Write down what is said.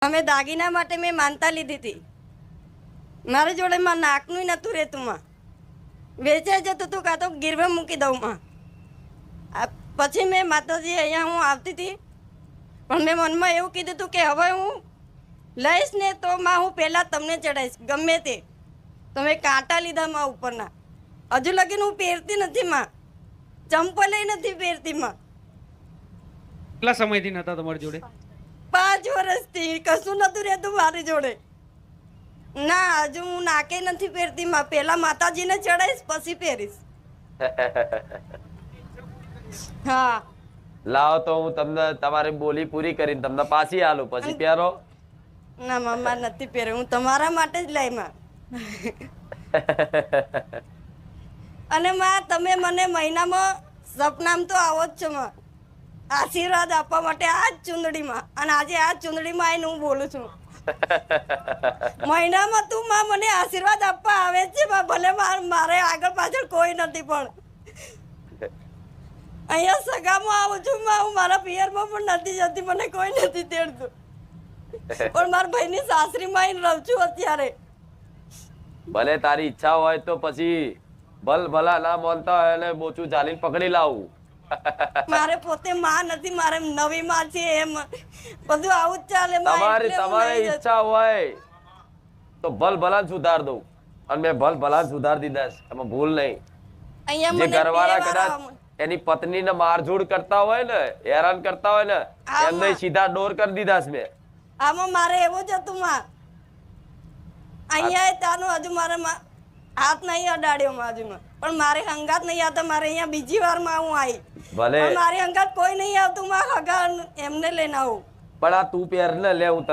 અમે દાગીના માટે મેં માનતા લીધી હતી. મારી જોડે માં નાકનું નહોતું રહેતું માં. વેચાઈ જતું હતું કાં તો ગીરવે મૂકી દઉં માં. પછી મેં માતાજી અહીંયા હું આવતી હતી પણ મેં મનમાં એવું કીધું હતું કે હવે હું લઈશ ને તો માં હું પહેલાં તમને ચડાવીશ ગમે તે. તો મેં કાંટા લીધા માં ઉપરના. હજુ લગીને હું પહેરતી નથી માં. ચંપલ નથી પહેરતી માં. કેટલા સમયથી નતા તમારી જોડે? 5 વર્ષથી કશું નતું રહેતું મારી જોડે. ના હજુ હું નાકે નથી પહેરતી માં. પહેલા માતાજીને ચડાવીશ પછી પહેરીશ. હા લાવો તો હું તમને તમારી બોલી પૂરી કરીને તમને પાછી આલું પછી પહેરો. ના મમ્મા નથી પહેરે. હું તમારા માટે જ લઈ માં. અને માં તમે મને મહિનામાં સપનામાં તો આવો જ છો માં. આશીર્વાદ આપવા માટે આ જ ચૂંદડીમાં. અને આજે આ ચૂંદડીમાં આવીને હું બોલું છું. મહિનામાં તું માં મને આશીર્વાદ આપવા આવે છે માં. ભલે મારે આગળ પાછળ કોઈ નથી પણ અહીંયા સગામાં આવું છું માં. હું મારા પિયરમાં પણ નથી જતી. મને કોઈ નથી તેડતું. પણ મારા ભાઈની સાસરીમાં આવીને રહું છું અત્યારે. ભલે તારી ઈચ્છા હોય તો પછી ભલ ભલા ના માનતા હોય એટલે બોચું ચાલીને પકડી લાવું. મારે પોતે માં નથી. મારે નવી માં છે. એમ બધું આવું જ ચાલે. તમારે ઈચ્છા હોય તો ભલ ભલા સુધાર દઉં અને મેં ભલ ભલા સુધાર દીધા છે. એમાં ભૂલ નહીં. જે ઘરવાળા કદાચ એની પત્ની ને મારઝૂડ કરતા હોય ને, હેરાન કરતા હોય ને, એમને સીધા ડોર કરી દીધા છે મેં. આમાં મારે એવું જ હતું માં. અહીંયા તાનું હજુ મારે હાથ નહીં અડાડ્યો માં હજુ. પણ મારે હંગાત નહીં આવતા. મારે અહીંયા બીજી વાર માં હું આવી. ભલે મારી હંગાત કોઈ નહીં આવતું માં. હગા એમને લઈને આવું. પણ આ તું પહેર ને લે હું